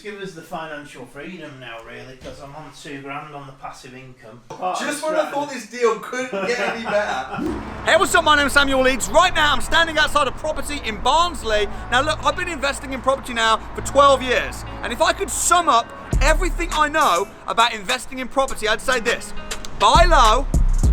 Give us the financial freedom now, really, because I'm on £2,000 on the passive income. Just when I thought this deal couldn't get any better. Hey, what's up? My name's Samuel Leeds. Right now, I'm standing outside a property in Barnsley. Now, look, I've been investing in property now for 12 years. And if I could sum up everything I know about investing in property, I'd say this: buy low,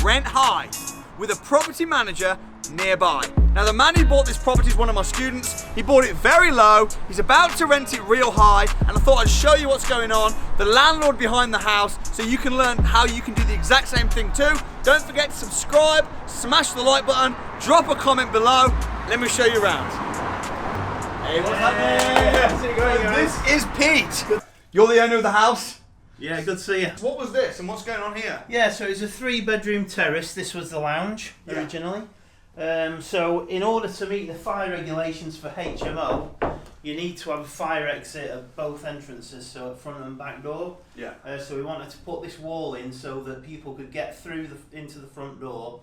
rent high, with a property manager nearby. Now, the man who bought this property is one of my students. He bought it very low. He's about to rent it real high, and I thought I'd show you what's going on, the landlord behind the house, so you can learn how you can do the exact same thing too. Don't forget to subscribe, smash the like button, drop a comment below. Let me show you around. Hey, what's happening? This is Pete. You're the owner of the house? Yeah, good to see you. What was this and what's going on here? Yeah, so it's a 3-bedroom terrace. This was the lounge originally. So in order to meet the fire regulations for HMO, you need to have a fire exit at both entrances, so at front and back door. Yeah. So we wanted to put this wall in so that people could get through into the front door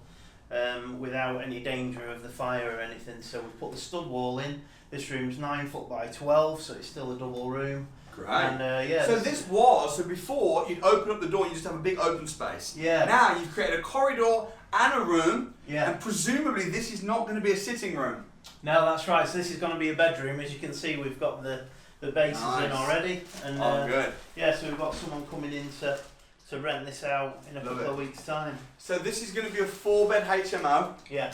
without any danger of the fire or anything. So we put the stud wall in. This room's 9 foot by 12, so it's still a double room. Great. And, yeah, so before you'd open up the door, you just have a big open space. Yeah. Now you've created a corridor and a room. Yeah. And presumably this is not going to be a sitting room. No, that's right. So this is going to be a bedroom. As you can see, we've got the bases in already. And, good. Yeah, so we've got someone coming in to rent this out in a couple of weeks' time. So this is going to be a 4-bed HMO. Yeah.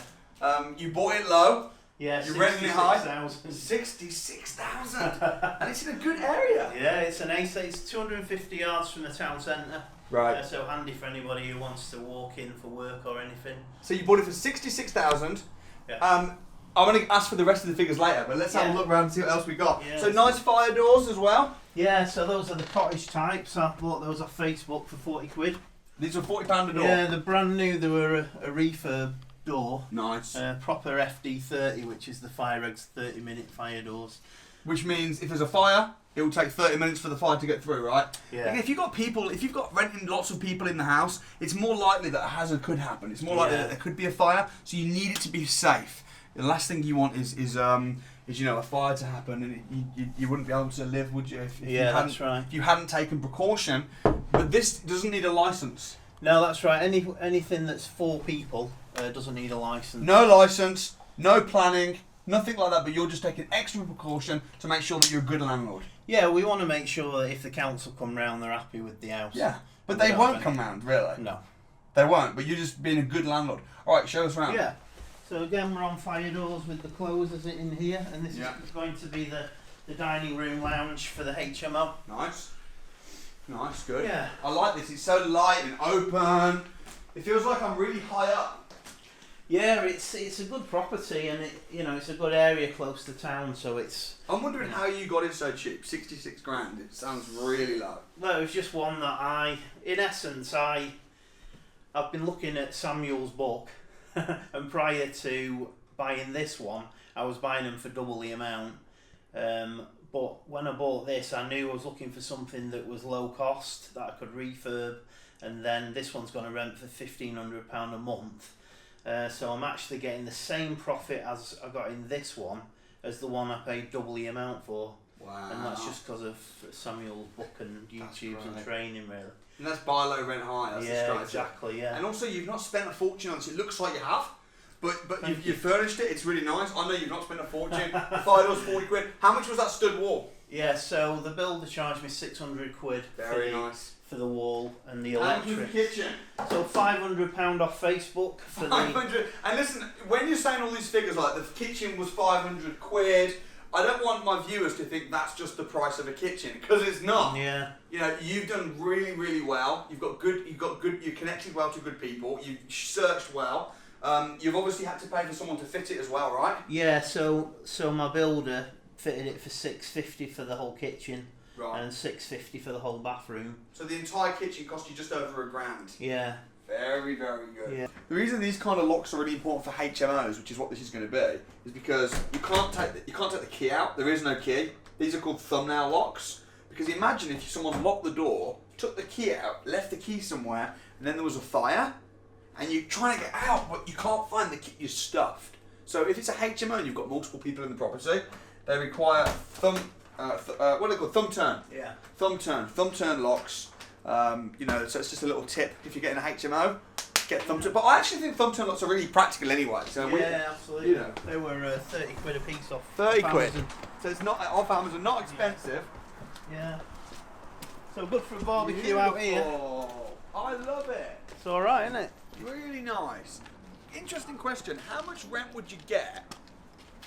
You bought it low. Yeah, you're renting it high. 66,000. 66,000. And it's in a good area. Yeah, it's an ace. It's 250 yards from the town centre. Right. So handy for anybody who wants to walk in for work or anything. So you bought it for 66,000. Yeah. I'm going to ask for the rest of the figures later, but let's have a look around and see what else we got. Yeah, so nice fire doors as well. Yeah, so those are the cottage types. I bought those off Facebook for 40 quid. These are £40 a door. Yeah, they're brand new. They were a refurb door. Nice. Proper FD30, which is the fire regs 30-minute fire doors. Which means if there's a fire, it will take 30 minutes for the fire to get through, right? Yeah. Like if you've got renting lots of people in the house, it's more likely that a hazard could happen. It's more likely that there could be a fire, so you need it to be safe. The last thing you want is a fire to happen, and you wouldn't be able to live, would you? If that's right. If you hadn't taken precaution, but this doesn't need a license. No, that's right. Anything that's 4 people doesn't need a license. No license, no planning, nothing like that. But you're just taking extra precaution to make sure that you're a good landlord. Yeah, we want to make sure that if the council come round, they're happy with the house. Yeah, but they won't come round, really. No, they won't. But you're just being a good landlord. All right, show us around. Yeah. So again, we're on fire doors with the closers in here, and this is going to be the dining room lounge for the HMO. Nice. Nice, good. Yeah. I like this. It's so light and open. It feels like I'm really high up. Yeah, it's a good property, and it's a good area close to town, so it's. I'm wondering how you got it so cheap. 66 grand. It sounds really low. Well, it was just one that I've been looking at Samuel's book, and prior to buying this one, I was buying them for double the amount. But when I bought this, I knew I was looking for something that was low cost, that I could refurb, and then this one's going to rent for £1,500 a month. So I'm actually getting the same profit as I got in this one as the one I paid double the amount for. Wow. And that's just because of Samuel's book and YouTube's and training, really. And that's buy low, rent high. That's the strategy. Exactly, yeah. And also, you've not spent a fortune on this. It looks like you have. But you've furnished it, it's really nice. I know you've not spent a fortune. The fire door's 40 quid. How much was that stud wall? Yeah, so the builder charged me 600 quid for the wall and the electric. How much was the kitchen? So £500 off Facebook for 500. And listen, when you're saying all these figures like the kitchen was 500 quid, I don't want my viewers to think that's just the price of a kitchen, because it's not. Yeah. You've done really, really well. You're connected well to good people. You've searched well. You've obviously had to pay for someone to fit it as well, right? Yeah, so my builder fitted it for $650 for the whole kitchen, and $650 for the whole bathroom. So the entire kitchen cost you just over £1,000. Yeah. Very, very good. Yeah. The reason these kind of locks are really important for HMOs, which is what this is going to be, is because you can't take the key out. There is no key. These are called thumbnail locks. Because imagine if someone locked the door, took the key out, left the key somewhere, and then there was a fire, and you're trying to get out, but you can't find the key. You're stuffed. So if it's a HMO and you've got multiple people in the property, they require what are they called? Thumb turn. Yeah. Thumb turn locks. You know, so it's just a little tip if you're getting a HMO, get thumb turn. But I actually think thumb turn locks are really practical anyway. So absolutely. You know, they were 30 quid a piece off. 30 quid. So it's not off Amazon, not expensive. Yeah. So good for a barbecue out here. I love it. It's all right, isn't it? Really nice. Interesting question. How much rent would you get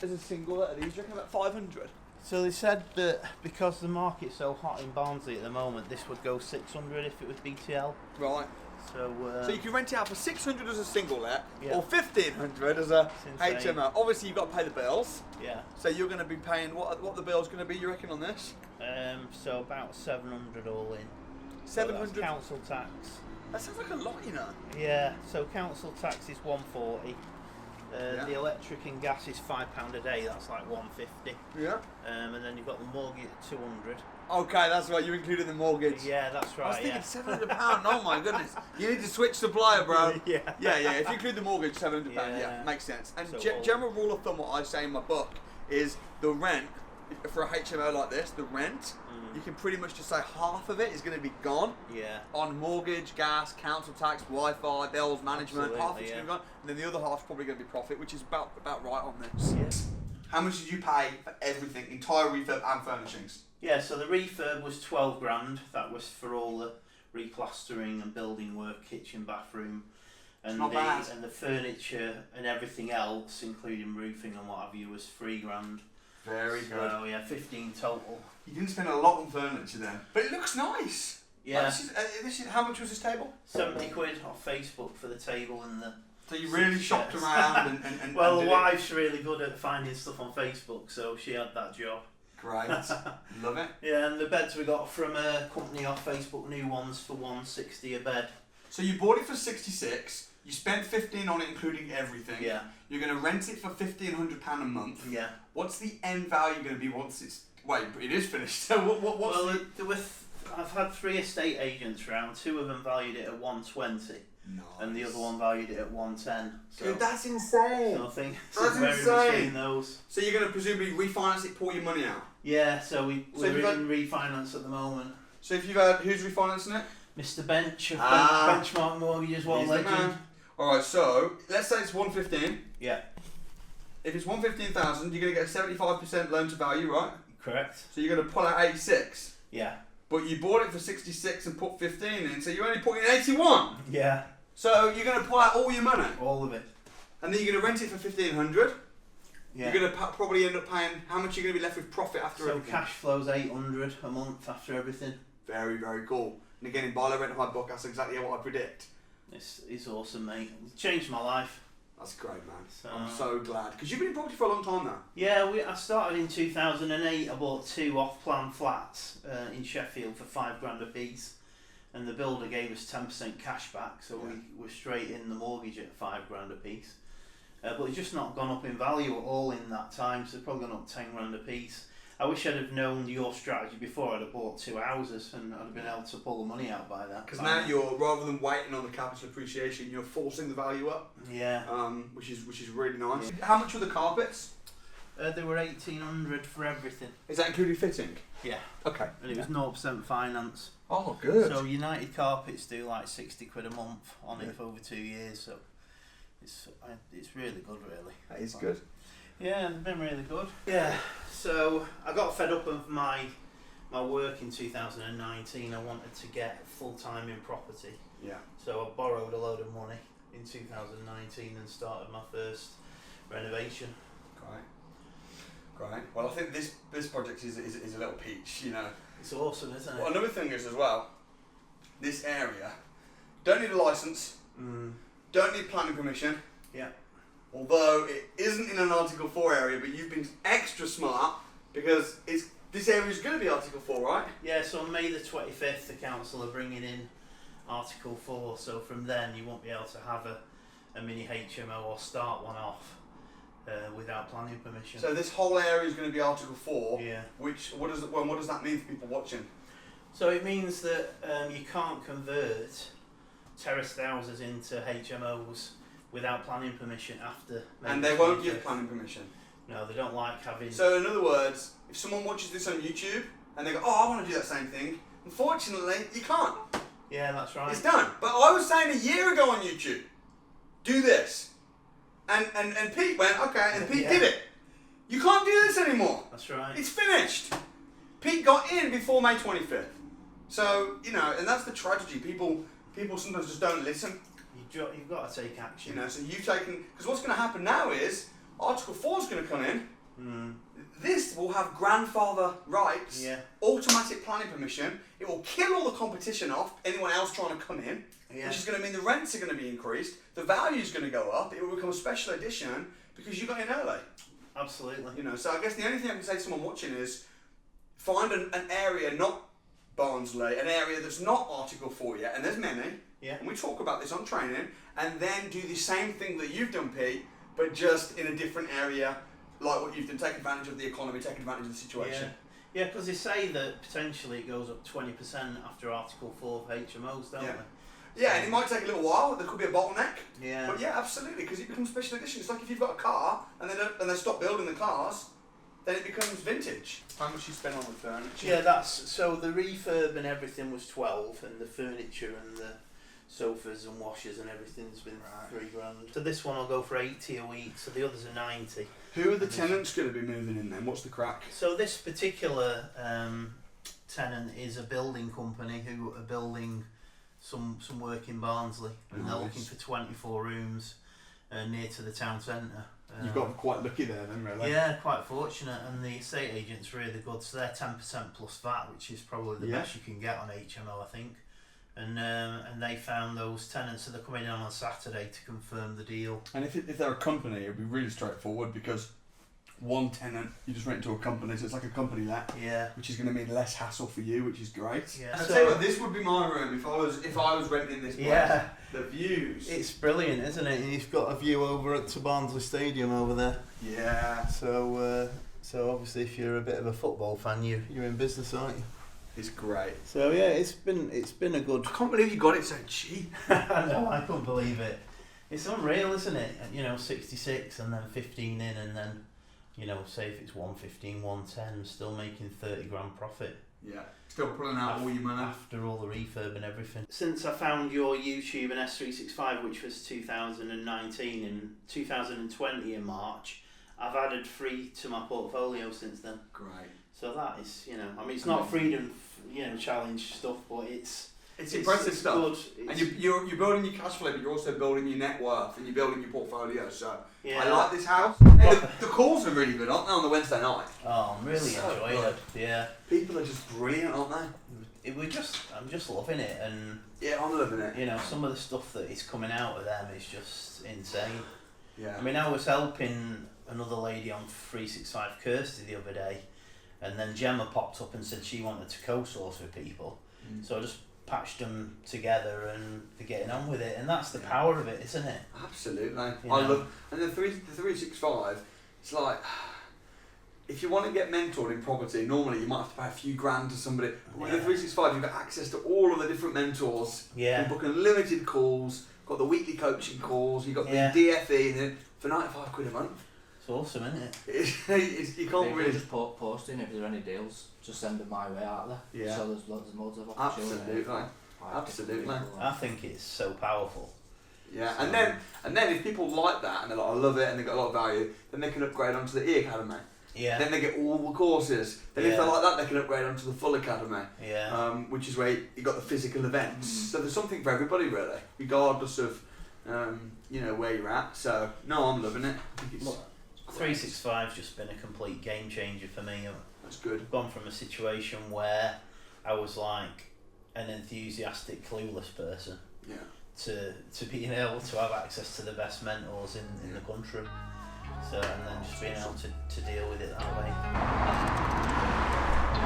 as a single out of these? Do you reckon about 500? So they said that because the market's so hot in Barnsley at the moment, this would go 600 if it was BTL. Right. So you can rent it out for 600 as a single let, yeah. or 1500 as a HMO. Obviously, you've got to pay the bills. Yeah. So you're going to be paying what the bill's going to be? You reckon on this? So about 700 all in. 700 so council tax. That sounds like a lot, you know. Yeah. So council tax is 140. Yeah. The electric and gas is £5 a day. That's like 150. Yeah. And then you've got the mortgage at 200. Okay, that's right. You included the mortgage. Yeah, that's right. I was thinking £700. Oh my goodness. You need to switch supplier, bro. Yeah. Yeah. If you include the mortgage, £700. Yeah, makes sense. And So general rule of thumb, what I say in my book is the rent for a HMO like this. The rent, you can pretty much just say half of it is going to be gone. Yeah. On mortgage, gas, council tax, Wi-Fi, bills, management. Absolutely, half it's going to be gone, and then the other half's probably going to be profit, which is about right on this. Yeah. How much did you pay for everything, entire refurb and furnishings? Yeah, so the refurb was 12 grand. That was for all the replastering and building work, kitchen, bathroom, and the furniture and everything else, including roofing and what have you, was 3 grand. Very good. So yeah, 15 total. You didn't spend a lot on furniture then, but it looks nice. Yeah. This is how much was this table? 70 quid off Facebook for the table and the. So you really shopped around and well, the wife's really good at finding stuff on Facebook, so she had that job. Great, love it. Yeah, and the beds we got from a company off Facebook, new ones for 160 a bed. So you bought it for 66. You spent 15 on it, including everything. Yeah. You're going to rent it for £1,500 a month. Yeah. What's the end value going to be once it's? Wait, it is finished. So what's I've had 3 estate agents around. 2 of them valued it at 120. Nice. And the other one valued it at 110. So, dude, that's insane. So I think that's very insane. between those. So you're going to presumably refinance it, pour your money out. Yeah. So we're in refinance at the moment. So if you've had who's refinancing it? Mr. Bench of Benchmark Mortgages, one He's legend. the man. All right. So let's say it's 115. Yeah. If it's 115,000, you're going to get a 75% loan to value, right? Correct. So you're going to pull out 86. Yeah. But you bought it for 66 and put 15 in, so you only put in 81. Yeah. So you're going to pull out all your money. All of it. And then you're going to rent it for 1,500. Yeah. You're going to probably end up paying, how much you're going to be left with profit after everything? So cash flow's 800 a month after everything. Very, very cool. And again, in Barlow Rent my book, that's exactly what I predict. It's awesome, mate. It's changed my life. That's great, man. So, I'm so glad. Because you've been in property for a long time now. Yeah, I started in 2008. I bought 2 off-plan flats in Sheffield for 5 grand a piece. And the builder gave us 10% cash back, so we were straight in the mortgage at 5 grand a piece. But it's just not gone up in value at all in that time, so it's probably gone up 10 grand a piece. I wish I'd have known your strategy before. I'd have bought 2 houses and I'd have been able to pull the money out by that. Because now you're, rather than waiting on the capital appreciation, you're forcing the value up. Yeah. Which is really nice. Yeah. How much were the carpets? They were 1,800 for everything. Is that including fitting? Yeah. Okay. And it was 0% finance. Oh, good. So United Carpets do like 60 quid a month on it for over 2 years. So it's really good, really. That is good. Yeah, it's been really good. Yeah. So I got fed up of my work in 2019. I wanted to get full time in property. Yeah. So I borrowed a load of money in 2019 and started my first renovation. Great. Well, I think this project is a little peach, you know. It's awesome, isn't it? Well, another thing is as well, this area, don't need a licence, don't need planning permission. Yeah. Although it isn't in an Article 4 area, but you've been extra smart because this area is going to be Article 4, right? Yeah, so on May the 25th, the council are bringing in Article 4, so from then you won't be able to have a mini HMO or start one off without planning permission. So this whole area is going to be Article 4. Yeah. What does that mean for people watching? So it means that you can't convert terraced houses into HMOs without planning permission after May And the they won't 25th. give planning permission? No, they don't like having. So in other words, if someone watches this on YouTube and they go, oh, I want to do that same thing, unfortunately, you can't. Yeah, that's right. It's done. But I was saying a year ago on YouTube, do this. And Pete went, okay, and Pete did it. You can't do this anymore. That's right. It's finished. Pete got in before May 25th. So, you know, and that's the tragedy. People sometimes just don't listen. You've got to take action. You know, so you've taken, because what's going to happen now is Article 4 is going to come in. This will have grandfather rights, automatic planning permission. It will kill all the competition off, anyone else trying to come in, which is going to mean the rents are going to be increased, the value is going to go up, it will become a special edition because you got in early. Absolutely. You know, so I guess the only thing I can say to someone watching is find an area, not Barnsley, an area that's not Article 4 yet, and there's many, and we talk about this on training, and then do the same thing that you've done, Pete, but just in a different area, like what you've done, take advantage of the economy, take advantage of the situation. Yeah, because they say that potentially it goes up 20% after Article 4 for HMOs, don't they? Yeah, and it might take a little while. There could be a bottleneck. Yeah. But yeah, absolutely, because it becomes special edition. It's like if you've got a car and they stop building the cars, then it becomes vintage. How much you spend on the furniture? Yeah, so the refurb and everything was 12, and the furniture and the sofas and washers and everything's been $3,000. So this one will go for 80 a week. So the others are 90. Who are the tenants going to be moving in then? What's the crack? So this particular tenant is a building company who are building some work in Barnsley, and they're looking for 24 rooms near to the town centre. You've got quite lucky there then, really. Yeah, quite fortunate, and the estate agent's really good. So they're 10% plus VAT, which is probably the best you can get on HMO, I think. And they found those tenants, so they're coming in on Saturday to confirm the deal. And if they're a company, it'd be really straightforward because one tenant, you just rent to a company, so it's like a company let, which is going to mean less hassle for you, which is great. Yeah. And I'll tell you what, this would be my room if I was renting this place. Yeah. The views. It's brilliant, isn't it? And you've got a view over at Barnsley Stadium over there. Yeah. So obviously, if you're a bit of a football fan, you're in business, aren't you? It's great. So yeah, it's been a good. I can't believe you got it so cheap. No, I couldn't believe it. It's unreal, isn't it? 66 and then 15 in, and then say if it's 115, 110, still making 30 grand profit. Yeah, still pulling out all your money after all the refurb and everything. Since I found your YouTube and S365, which was 2019, in 2020 in March, I've added 3 to my portfolio since then. Great. So that is, it's not freedom, challenge stuff, but it's impressive stuff. Good. And you're building your cash flow, but you're also building your net worth, and you're building your portfolio. So I like this house. The calls are really good, aren't they, on the Wednesday night? Oh, I'm really enjoying it. Yeah. People are just brilliant, aren't they? I'm just loving it, and yeah, I'm loving it. Some of the stuff that is coming out of them is just insane. Yeah. I mean, I was helping another lady on 365 Kirsty the other day, and then Gemma popped up and said she wanted to co-source with people. So I just patched them together and they're getting on with it, and that's the power of it, isn't it? Absolutely. I love, and the 365, it's like, if you want to get mentored in property, normally you might have to pay a few grand to somebody. But with the 365, you've got access to all of the different mentors. Yeah. You book unlimited calls, got the weekly coaching calls, you've got the DFE, and then for 95 quid a month. It's awesome, isn't it? You can't People really just posting if there's any deals, just send them my way out there. Yeah. So there's loads of opportunity. Absolutely. I think it's so powerful. Yeah, so. and then if people like that and they're like, I love it, and they've got a lot of value, then they can upgrade onto the E-Academy. Yeah. Then they get all the courses. Then if they like that, they can upgrade onto the full academy. Yeah. Which is where you got the physical events. So there's something for everybody really, regardless of where you're at. So no, I'm loving it. I think it's 365's just been a complete game changer for me. That's good. I've gone from a situation where I was like an enthusiastic, clueless person to being able to have access to the best mentors in the country. So, and then just being able to deal with it that way.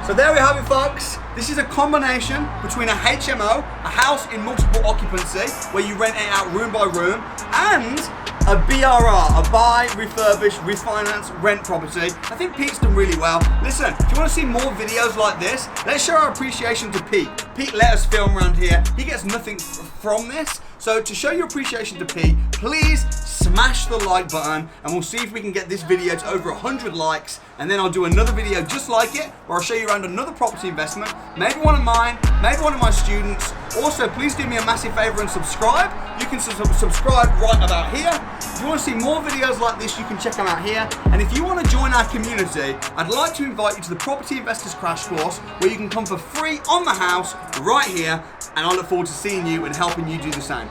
So there we have it, folks. This is a combination between a HMO, a house in multiple occupancy, where you rent it out room by room, and a BRR, a buy, refurbish, refinance, rent property. I think Pete's done really well. Listen, if you want to see more videos like this, let's show our appreciation to Pete. Pete let us film around here. He gets nothing from this, So to show your appreciation to Pete, please smash the like button, and we'll see if we can get this video to over 100 likes, and then I'll do another video just like it where I'll show you around another property investment, maybe one of mine, maybe one of my students. Also, please do me a massive favor and subscribe. You can subscribe right about here. If you want to see more videos like this, you can check them out here. And if you want to join our community, I'd like to invite you to the Property Investors Crash Course, where you can come for free on the house right here, and I look forward to seeing you and helping you do the same.